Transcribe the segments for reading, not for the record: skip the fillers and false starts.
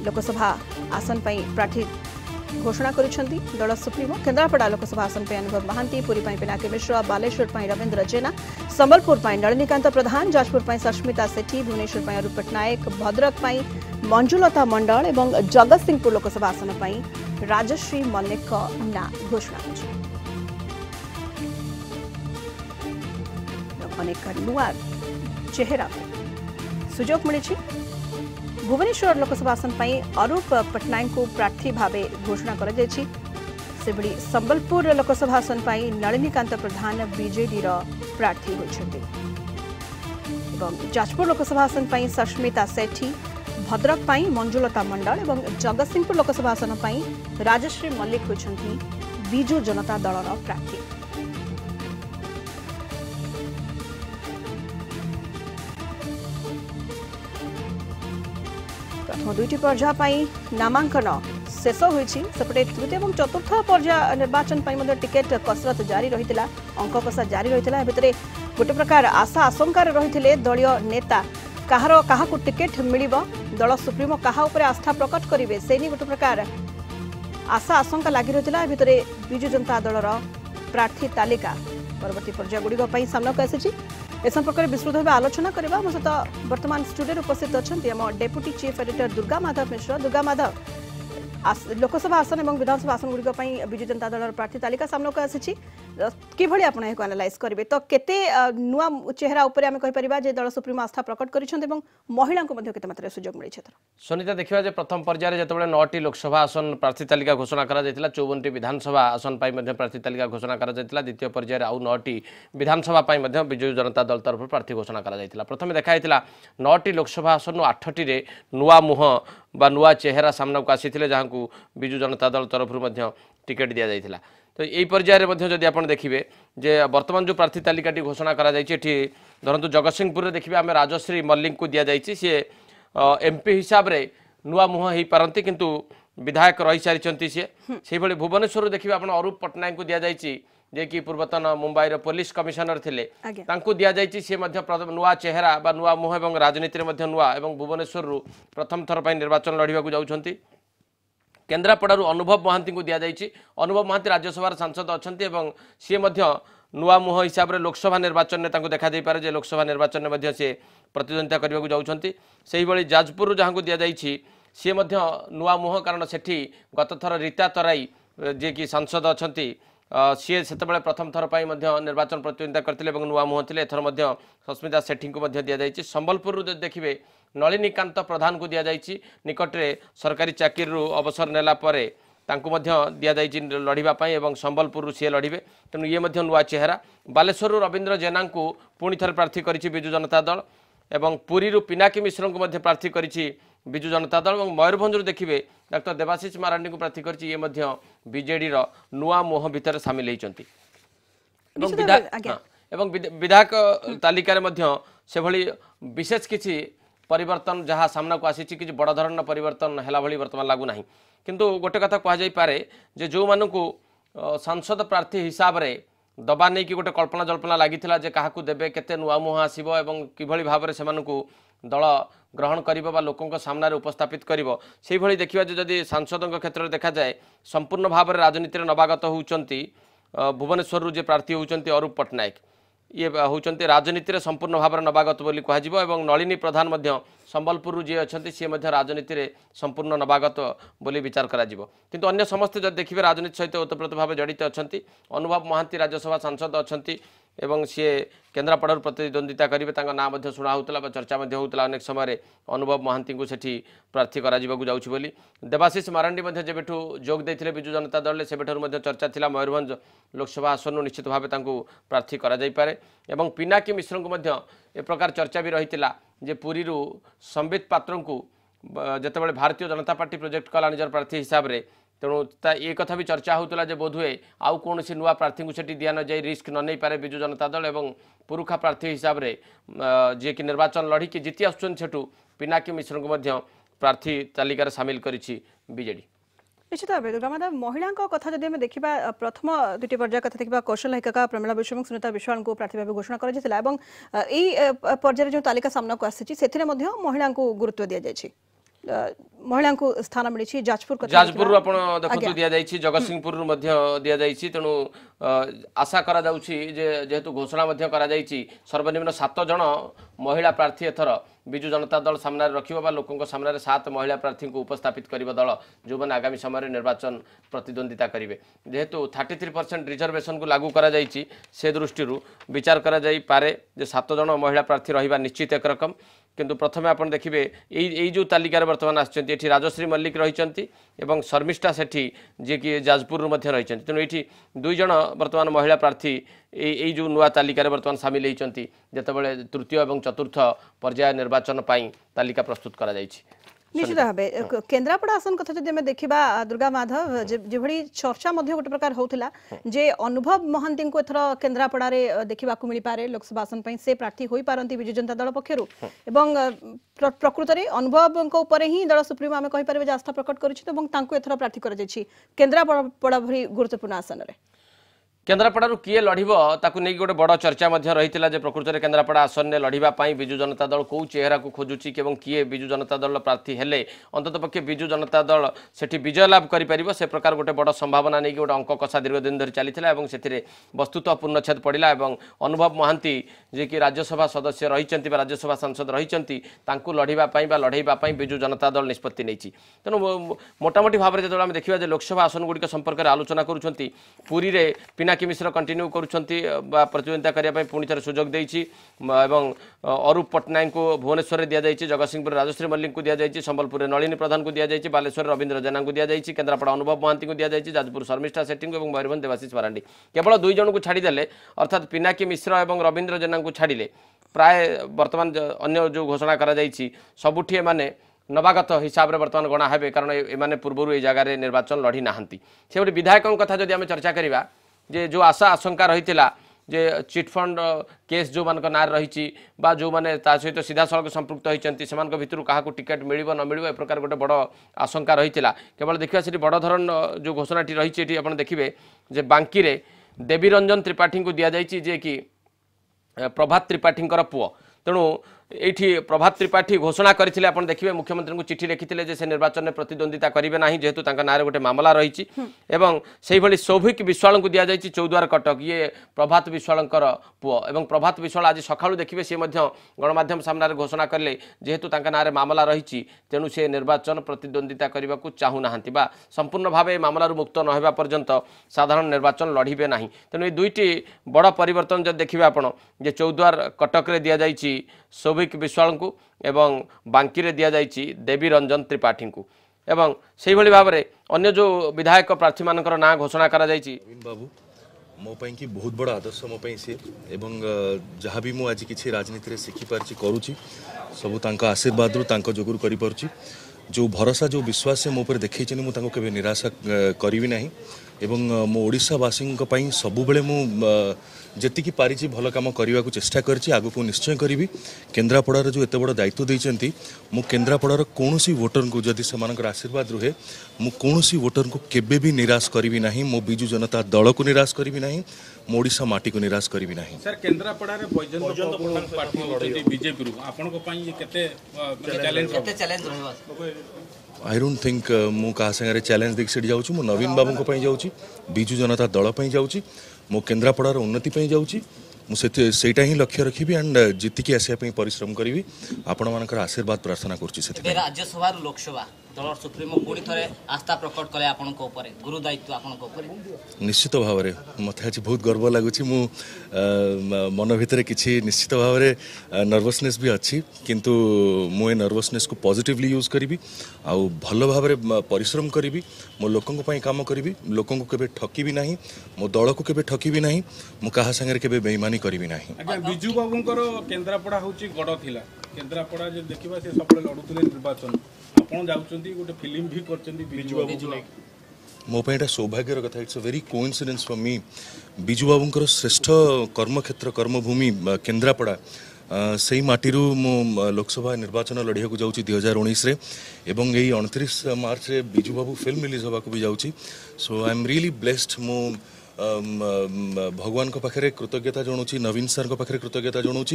लोकसभा आसन पर प्रार्थी घोषणा करिसेंती दल सुप्रीमो केन्द्रापड़ा लोकसभा आसन पर अनुभव महांती पुरी पिनाकी मिश्र बालेश्वर रवींद्र जेना संबलपुर नलिनीकांत प्रधान जाजपुर सस्मिता सेठी भुवनेश्वर अरूप पट्टनायक भद्रक मंजुलता मंडल और जगतसिंहपुर लोकसभा आसन पर राजश्री मल्लिक ना घोषणा अनेक नुआ चेहरा सुजोग मिली भुवनेश्वर लोकसभा आसन पर अरूप पट्टनायक को प्रार्थी भाव घोषणा कर संबलपुर लोकसभा आसन पर नलिनीकांत प्रधान बीजेडी प्रार्थी होती जाजपुर लोकसभा आसन पर सस्मिता सेठी भद्रक मंजुलता मंडल और जगतसिंहपुर लोकसभा आसन पर राजश्री मल्लिक होती बिजु जनता दल प्रार्थी। प्रथम दुईटी पर्याय नामांकन शेष होपटे तृतीय और चतुर्थ पर्याय निर्वाचन टिकेट कसरत जारी रही अंक कषा जारी रही भितर गोटे प्रकार आशा आशंकार रही दलीय नेता कहार क्या टिकेट मिल दल सुप्रीमो क्या आस्था प्रकट करेंगे से गोटे प्रकार आशा आशंका लगी रही भितर बिजु जनता दल प्रार्थी तालिका परवर्ती पर्याय गुड़िक सामना को आसी ए संपर्क में विस्तृत भाव आलोचना करबा मो सहित वर्तमान स्टूडियो उपस्थित अच्छा deputy chief editor Durga Madhav Mishra. Durga Madhav Lok Sabha आसन और विधानसभा आसन गुड़िक बिजु जनता दल प्रार्थी तालिका सामना को आसी किभली आपण एको एनालाइज करेंगे तो केते नुआ चेहरा ऊपर आमे कहि परिबा जे दल सुप्रीमो आस्था प्रकट करिसेंत एवं महिला को मध्ये केते मात्रा सुजोग मिली छथर सुनीता देखिबा जे प्रथम पर्याय जेतबेले 9टी लोकसभा आसन प्रार्थी तालिका घोषणा करा जायतिला 54टी विधानसभा आसन पाई मध्ये प्रार्थी तालिका घोषणा करा जायतिला द्वितीय पर्याय आउ 9टी विधानसभा पाई मध्ये बिजु जनता दल तरफ प्रार्थी घोषणा करा जायतिला प्रथमे देखा जायतिला 9टी लोकसभा आसन 8टी रे नुआ मुह बा नुआ चेहरा सामना को आसीथिले जहां को बिजु जनता दल तरफ मध्ये टिकेट दिया जायतिला तो यही पर्यायर जदि आप देखिए जे वर्तमान जो प्रार्थी तालिकाटी घोषणा करा जायछि धरतु जगतसिंहपुर में देखिए आम राजश्री मल्लिक को दि जाइए सी एमपी हिसाब से नुआ मुह हो पारती किंतु विधायक रही सारी सी से भुवनेश्वर देखिए आप अरूप पट्टनायक को दि जाइए जे कि पूर्वतन मुंबई पुलिस कमिशनर थिले तांको दिया जाइए सी नुआ चेहरा बा नुआ मुह और राजनीति में नुआ और भुवनेश्वर प्रथम थर पर निर्वाचन लड़ाकू जाउछंती केन्द्रापड़ारू अनुभव महांती को दि जाइए अनुभव महांती राज्यसभा सांसद अच्छा सी नुआ मुह हिसाब से लोकसभा निर्वाचन में देखा पारे जे लोकसभा निर्वाचन में सी प्रतिद्वंदिता करने जाउछंती सेही भली जाजपुर जहाँ को दि जाइए सी नुआ मुह कारण सेठी गत थर रीता तराई जे कि सांसद अच्छा सी से प्रथम थर पर निर्वाचन प्रतिद्वंदिता करते नुआ मुह थे एथर सस्मिता सेठी को दि जाइए संबलपुर देखिए नलिनीकांत प्रधान को दि जाइए निकटरे सरकारी चाकरी अवसर नेला परे तांको दि जाइए लड़ाई और संबलपुर सी लड़े तेणु ये नुआ चेहरा बालेश्वर रवींद्र जेना को पुणी थे प्रार्थी कर बिजु जनता दल एवं पुरी पिनाकी मिश्र को प्रार्थी कर बिजु जनता दल और मयूरभंज देखिए डॉक्टर देवाशीष मारांडी को प्रार्थी कर बीजेडी नुआ मुह भितर सामिल होती विधायक तालिकार से भली विशेष किसी परिवर्तन जहाँ सामना को आसी कि बड़ धरण परिवर्तन है भाई बर्तमान लगुना किंतु गोटे कथा कहुई पारे जे जो मानू सांसद प्रार्थी हिसाब से दबा नहीं कि गोटे कल्पना जल्पना लगी जे क्या देवे केते नुआ मुह आसो और किभली भाव से दल ग्रहण कर लोकों सामने उपस्थापित कर देखा जदि सांसदों क्षेत्र में देखा जाए संपूर्ण भाव में राजनीति में नवागत होती भुवनेश्वर जे प्रार्थी होती अरूप पट्टनायक ये होती राजनीति में संपूर्ण भाव में नवागत बोली कह नलिनी प्रधान संबलपुर जी अच्छा सी राजनीति में संपूर्ण नवागत बोली विचार किंतु अन्य समस्ते जब देखिए राजनीति सहित ओतप्रोत भाव जड़ित अच्छा अनुभव महांती राज्यसभा सांसद अच्छा एवं सी केन्द्रापड़ा प्रतिद्वंदिता करेंगे ना शुणा होता चर्चा होता अनेक समय अनुभव महांती को सेठी प्रार्थी कर देवाशीष मारांडी जेबेठू जोग देते बिजु जनता दल से चर्चा था मयूरभंज लोकसभा आसन निश्चित भाव प्रार्थी करे एवं पिनाकी मिश्र को ए प्रकार चर्चा भी रही जे पुरी संबित पात्र को जिते भारतीय जनता पार्टी प्रोजेक्ट कला निजर प्रार्थी हिसाब से तेणु ये कथा भी चर्चा होता है बोधुए आउ कौन नुआ प्रार्थी को सेठी दिया न जाए रिस्क न नहीं पारे बिजु जनता दल और पुरुखा प्रार्थी हिसाब से जी कि निर्वाचन लड़िकी जीति आसू पिनाकी मिश्र को प्रार्थी तालिकार सामिल करिछि बीजेडी निश्चित भाव दुर्गा माधव महिला कथा जब देखा प्रथम दुईट पर्याय कथा देखा कौशल हिका प्रमिला विश्व और सुनीता विश्वाल को प्रार्थी भाव घोषणा कर पर्यायर जो तालिका सामना को आसी महिला को गुरुत्व दि जाए महिला को स्थान मिली जाजपुर जाजपुर आपण देखु दिया जाइछि जगतसिंहपुर मध्य दिया जाइछि तेणु आशा करा जाउछि जे जेहेतु घोषणा मध्य करा जाइछि सर्वनिम्न 7 जन महिला प्रार्थी एथर विजु जनता दल सामने रखिबा लोकंक सामने 7 महिला प्रार्थी को उपस्थापित करिबा दल जो माने आगामी समय निर्वाचन प्रतिद्वंदिता करिवे जेहेतु 33% रिजर्वेशन को लागू करा जाइछि से दृष्टि विचार करा जाई पारे जे 7 जन महिला प्रार्थी रहिबा निश्चित एक रकम किंतु प्रथमे आपण देखिबे एई जो तालिकार वर्तमान आछंती एठी राजश्री मल्लिक रहिचंती एवं शर्मिष्ठा सेठी जे कि जाजपुर मध्य रहिचंती तेणु एठी 2 जन वर्तमान महिला प्रार्थी एई जो नुआ तालिकार वर्तमान शामिल होइचंती जेतेबेले तृतीय एवं चतुर्थ पर्याय निर्वाचन पाई तालिका प्रस्तुत करा जाइछि निश्चित भाव केन्द्रापड़ा आसन कथा जब देखा दुर्गा माधव जो चर्चा गोटे प्रकार होता जे अनुभव महांती को एथर केन्द्रापड़ा देखा मिल पारे लोकसभा आसन से प्रार्थी हो पारती विजु जनता दल पक्षर प्रकृत में अनुभव ही दल सुप्रीमो आम कहीपर आस्था प्रकट कर प्रार्थी कर केन्द्रापड़ा भली गुरुत्वपूर्ण आसन में केन्द्रापड़ारू किए लड़ब ताकू नहीं गोटे बड़ चर्चा रही प्रकृत में केन्द्रापड़ा आसन में लड़ाई विजु जनता दल कौ चेहरा को खोजुची एवं किए विजु जनता दल प्रार्थी हेले अंतत पक्षे विजु जनता दल सेठी विजय लाभ कर से प्रकार गोटे बड़ संभावना नहीं गोटे अंक कषा दीर्घ दिन धरी चली से वस्तुतः पूर्णछेद पड़ा और अनुभव महांती जे कि राज्यसभा सदस्य रही राज्यसभा सांसद रही लड़ाई लड़ाई विजु जनता दल निष्पत्ति नहीं तेणु मोटामोटी भाव में जो देखा लोकसभा आसन गुड़िक संपर्क में आलोचना करुँच पुरी में पिनाकी मिश्र कंटिन्यू करुँच प्रतिद्वंदिता करने पुणी थे सुजोग देती अरूप पट्टनायक को भुवनेश्वर दि जाए जगतसिंहपुर राजश्री मल्लिक को दि जाए संबलपुर नलिनी प्रधान को दि जाए बालेश्वर रवींद्र जेना को दि जाए केन्द्रापड़ा अनुभव महांती को दि जाए जाजपुर शर्मिष्ठा सेठी और मयूरभंज देवाशीष मारांडी केवल 2 जन को छाड़देले अर्थात पिनाकी मिश्र और रवींद्र जेना को छाड़िले प्राय बर्तमान अन्य जो घोषणा करा सबुठी एमाने नवागत हिसाब से बर्तमान गणा हे कारण एमाने पूर्व ये जगार निर्वाचन लड़ी नहांती से गोटे विधायकों कथा जदि आम चर्चा करवा जे जो आशा आशंका रही जे चिटफंड केस जो मान ना रही जो मैंने सहित सीधा सड़क संपृक्त होती से भितर क्या टिकेट मिल न मिल ए प्रकार गोटे बड़ आशंका रही केवल देखा से बड़ धरण जो घोषणाटी रही आप देखिए जे बांकी रे देवी रंजन त्रिपाठी को दि जाए जे कि प्रभात त्रिपाठी पुओ तेणु ये प्रभात त्रिपाठी घोषणा करते आप देखिए मुख्यमंत्री को चिठी लिखिते जे से निर्वाचन में प्रतिद्वंदिता करेंगे ना जेहेतु ना गोटे मामला रही सौभिक विश्वाल को दि जाए चौद्वार कटक ये प्रभात विश्वाल पुओ एवं प्रभात विश्वाल आज सकाळू देखिए सी गणमाध्यम सामने घोषणा कले जेहेतु ना मामला रही तेणु से निर्वाचन प्रतिद्वंदिता करने को चाहूना संपूर्ण भाव मामला मुक्त न होगा पर्यंत साधारण निर्वाचन लड़े ना तेणु ये 2टी बड़ परिवर्तन जब देखिए आप चौद्वार कटक रे दि जाए सौभिक विश्वाल को एवं बांकी रे दिया जाइछि देवी रंजन त्रिपाठी को एवं से भली भाव में अन्य जो विधायक प्रार्थी मानकर ना घोषणा करा जाइछि बाबू मो पई कि बहुत बड़ा आदर्श मो पई से एवं जहाँ भी मु आज किछि राजनीति रे सिखि पारछि करूछि सब तांका आशीर्वाद रु तांका जोगुर करि पारछि जो भरोसा जो विश्वास से मो पर देखैछनि मु तांको केबे निराशा करिवि नाही एवं मो ओडिशावासी सबु बेले मु जेतिकी पारिछि भल काम करने को चेष्टा करछि आगु को निश्चय करी केन्द्रापड़ार जो एत बड़ दायित्व देइछन्ति मु केन्द्रापड़ार कौनसी वोटर को जदि सेमानकर आशीर्वाद रुहे मु कौनसी वोटर को केबे भी निराश करिवि नाही मो बिजु जनता दल को निराश करिवि नाही मो ओडिशा माटी को निराश करिवि नाही सर केन्द्रापड़ा रे बैजयंत पार्टी होती बीजेपी रु आपन को पई ये केते चैलेंज रहबा आई डोंट थिंक मु कहा संगे चैलेंज देख सीट जाऊँ मु नवीन बाबू को पई जाऊँ बिजु जनता दल पई जाऊँ मो केन्द्रापड़ार उन्नति पई जाऊँ मुझे ही लक्ष्य रखी एंड जीतिकी आसापी परिश्रम करी आपण मानकर आशीर्वाद प्रार्थना करुँची राज्यसभा लोकसभा दल सुप्रीमो पुणी थे आस्था प्रकट कले आपण गुरु दायित्व आपण निश्चित भाव में मत आज बहुत गर्व लगुच मु मन भितर किसी निश्चित भाव में नर्वसनेस भी अच्छी किंतु मु नर्वसनेस को पॉजिटिवली यूज करी आउ भल भाव में परिश्रम करी मो लोकों काम करी लोकों को केबे ठकीबी नहीं मो दल को केबे ठकीबी नहीं मु कहा संगे केबे बेईमानी करी नहीं। बिजू बाबूंकर केन्द्रापड़ा होची गड़ थिला केन्द्रापड़ा जे देखिबा से सबले लडुतले निर्वाचन आपण जाउचंती गोटे फिल्म भी करचंती बिजू बाबू मो पे सौभाग्यर कथा it's a very coincidence for me Biju बाबूंकर श्रेष्ठ कर्मक्षेत्र कर्मभूमि केन्द्रापड़ा से ही माटी मु लोकसभा निर्वाचन लड़िया को जाऊँ 2019 रे एवं यही 29 मार्च रे बिजू बाबू फिल्म रिलीज होगा भी जाऊँ सो आई एम रियली ब्लेस्ड मु भगवान को पाखे कृतज्ञता जनाऊँ नवीन सर को पाखे कृतज्ञता जनाऊँ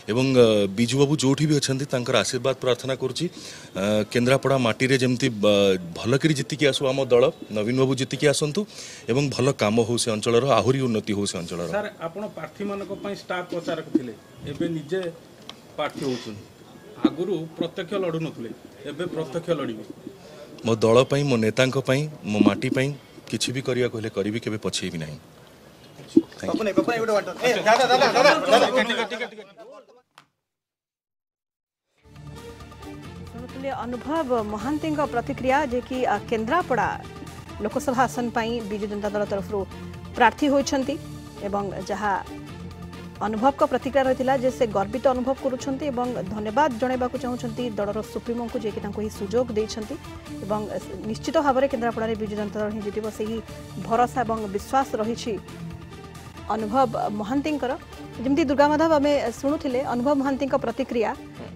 एवं बिजू बाबू जो भी अच्छा आशीर्वाद प्रार्थना करुँची केन्द्रापड़ा माटी रे जमती भलकरी जीतिकी आसू आम दल नवीन बाबू जीतिकी आसतु एवं भल काम हो से अंचल आहरी उन्नति हो से अंचल सर आपण प्रार्थी मान स्टार प्रचारक थे एवं निजे प्रार्थी होती आगुरी प्रत्यक्ष लड़ू नुले एवं प्रत्यक्ष लड़े मो दल मो नेता मो माटी किसी भी करिया कहले करी केबे पछेबी नहीं। शुणुले अनुभव महांती प्रतिक्रिया जे कि केन्द्रापड़ा लोकसभा आसन पर विजु जनता दल तरफ प्रार्थी होती जहाँ अनुभव का प्रतिक्रिया रही जे से गर्वित अनुभव करुँच धन्यवाद जनवा चाहते दलर सुप्रीमो को जी सुजोग देते निश्चित भाव में केन्द्रापड़ा विजु जनता दल ही जीत से ही भरोसा और विश्वास रही अनुभव महांती जमी दुर्गा माधव आम शुणुले अनुभव महांती प्रतिक्रिया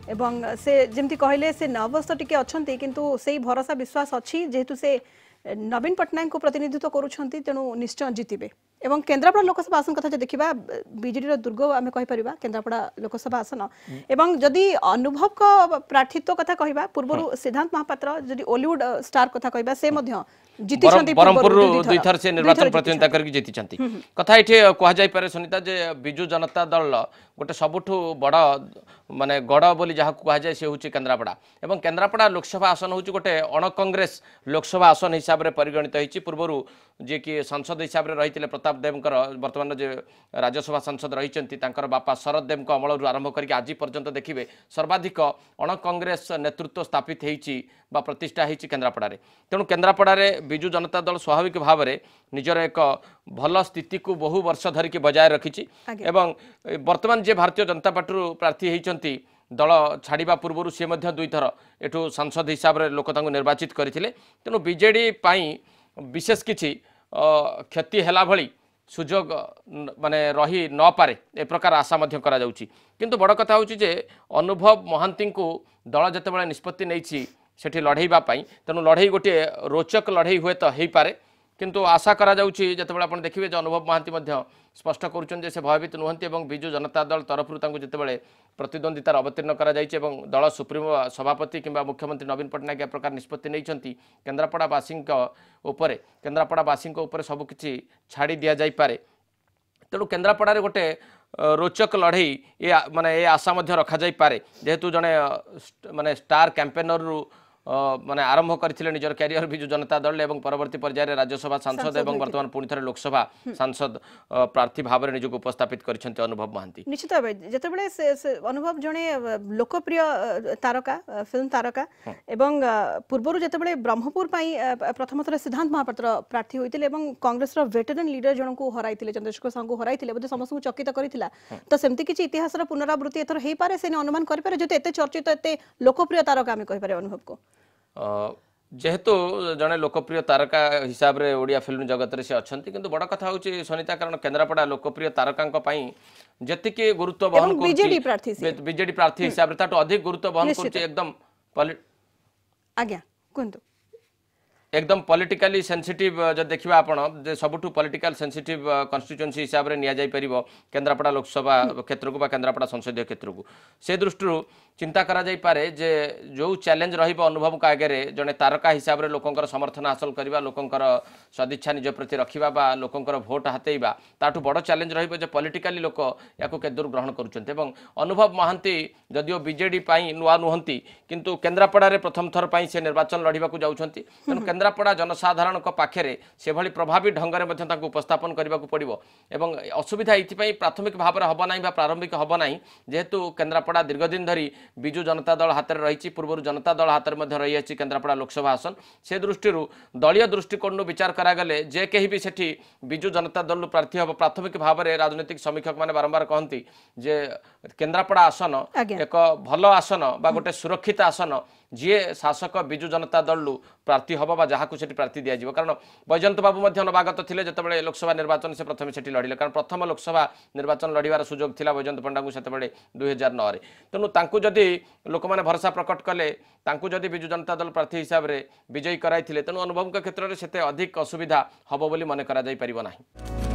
एवं से जमी कहले से नर्वस तो टिके अच्छा किंतु से भरोसा विश्वास अच्छी जेहेतु से नवीन पट्टनायक को प्रतिनिधित्व करुँच तेणु निश्चय जीतबे एवं केन्द्रापड़ा लोकसभा आसन कथा देखा बीजेडी दुर्ग आम कहीपर केन्द्रापड़ा लोकसभा आसन एवं जदि अनुभव का प्रार्थित्व कथा कहवा पूर्व सिद्धांत महापात्र जदि ओलीवुड स्टार कथा कहवा से बरमपुर दुई थर से निर्वाचन प्रतिद्वंदिता करके जीति कथा ये कह सुनीता जे विजु जनता दल गोटे सबुठु बड़ माने गड़ बोली जहाँ कहुए सी हूँ केन्द्रापड़ा एवं केन्द्रापड़ा लोकसभा आसन हूँ गोटे अण कांग्रेस लोकसभा आसन हिसाब से परिगणित होती पूर्व जी कि सांसद हिसाब से रही प्रताप देवकर वर्तमान जो राज्यसभा सांसद रही बापा शरद देव अमल आरंभ करके आज पर्यंत देखिए सर्वाधिक अण कांग्रेस नेतृत्व स्थापित होती प्रतिष्ठा होती केन्द्रापड़ा तेणु केन्द्रापड़ा विजु जनता दल स्वाभाविक भाव में निजर एक भल स्थिति को बहु वर्ष धरिकी बजाय रखी एवं वर्तमान जे भारतीय जनता पार्टी प्रार्थी होती दल छाड़ा पूर्व सी दुई थर एठू सांसद हिसाब से लोक निर्वाचित करते तेणु बीजेडी विशेष किसी क्षति है भली सुजोग माने रही न पारे ए प्रकार आशा करा जाउची किंतु बड़ कथा होची जे अनुभव महांती को दल जिते निष्पत्ति नहीं सेठी लड़ेबा तेणु लड़े गोटे रोचक लड़े हुए तो हो पारे किंतु आशा करा जाउची जतबेला आपण देखिबे जे अनुभव महांती मध्य स्पष्ट करुछन जे से भयभीत नुहंती एवं बिजु जनता दल तरफ जितेबाला प्रतिद्वंदितार अवतीर्ण करा जायछि एवं दल सुप्रीमो सभापति किंबा मुख्यमंत्री नवीन पट्टनायक प्रकार निष्पत्ति नहीं केन्द्रापड़ावासी केन्द्रापड़ावासी सबकिछि छाड़ी दि जाई पारे तेणु केन्द्रापड़ा गोटे रोचक लड़े ये माने ये आशा रखा जाई पारे जेहेतु जड़े माने स्टार कैंपेनर रु माने आरंभ करथिले निजर कैरियर बिजु जनता दल एवं परवर्ती पर्यायर राज्यसभा सांसद एवं वर्तमान पुणी थे लोकसभा सांसद प्रार्थी भाव में निजक उपस्थापित करछन्ते अनुभव महांती निश्चित भाव जेतेबेले अनुभव जड़े लोकप्रिय तारका फिल्म तारका एवं पूर्व जेतेबेले ब्रह्मपुर प्रथम थर सिद्धांत महापात्र प्रार्थी होइतिले एवं कांग्रेस वेटरन लीडर जन को हराइतिले चंद्रशेखर साहू को हराइतिले बोधे समस्त को चकित करथिला तो सेमती किछि इतिहास पुनरावृत्ति एथर हेई पारे से अनुमान करि पारे जते एते चर्चित एते लोकप्रिय तारका आमे कहि पारे अनुभव को जेहेतु जड़े लोकप्रिय तारका हिसाब रे ओडिया फिल्म जगत रे से अच्छी किंतु बड़ कथा होची सुनीता कारण केन्द्रापड़ा लोकप्रिय तारका जेतिके गुरुत्व बहन कर बीजेडी प्रार्थी हिसाब रे अधिक गुरुत्व बहन कर एकदम आज्ञा कुंतु एकदम पॉलिटिकली सेंसिटिव जो देखा आपण सबुठु पॉलिटिकल सेंसिटिव कन्स्टिट्युएंसी हिसाब रे निया जाई परिबो केन्द्रापड़ा लोकसभा क्षेत्र को केन्द्रापड़ा संसदीय क्षेत्र को से दृष्टि चिंता करा जाई पारे जे जो चैलेंज रहिबो अनुभव का आगे जड़े तारका हिसाब रे लोकंकर समर्थन हासिल करबा लोकंकर सदिच्छा निज प्रति रखिबा बा लोकंकर भोट हातेइबा ताठु बड़ चैलेंज रहिबो जे पॉलिटिकली लोक याको केदुर ग्रहण करूछन्ते एवं अनुभव महांती जदियो बीजेडी पाई नुआ नुहंती किंतु केन्द्रापड़ा रे प्रथम थर पाई से निर्वाचन लड़िबा को जाउछन्ती तेणु केन्द्रापड़ा जनसाधारण पाखे से भली प्रभावी ढंग में उपस्थापन करने को पड़ो एवं असुविधा ये प्राथमिक भाव में हम ना प्रारंभिक हम ना जेहेतु केन्द्रापड़ा दीर्घ दिन धरी विजु जनता दल हाथ में रही पूर्व जनता दल हाथ में रही केन्द्रापड़ा लोकसभा आसन से दृष्टि दलीय दृष्टिकोण विचार करागले जे कहीं भी सेठी विजु जनता दल प्रार्थी हम प्राथमिक भाव में राजनीतिक समीक्षक मैंने बारंबार कहती जे केन्द्रापड़ा आसन एक भल आसन बा गोटे सुरक्षित आसन जी शासक विजु जनता दल प्रार्थी हम बा जहाँ से प्रार्थी दि जाव कारण बैजयंत बाबू नवागत थे जो लोकसभा निर्वाचन से प्रथम से लड़िले कारण प्रथम लोकसभा निर्वाचन लड़ार सुजोग था बैजयंत पंडा को से 2009 तेणु जदि लोक मैंने भरोसा प्रकट कले जदि विजु जनता दल प्रार्थी हिसाब से विजयी कराई तेणु अनुभव क्षेत्र में से अधिक असुविधा हम बोली मन करा जाई परिबो नाही।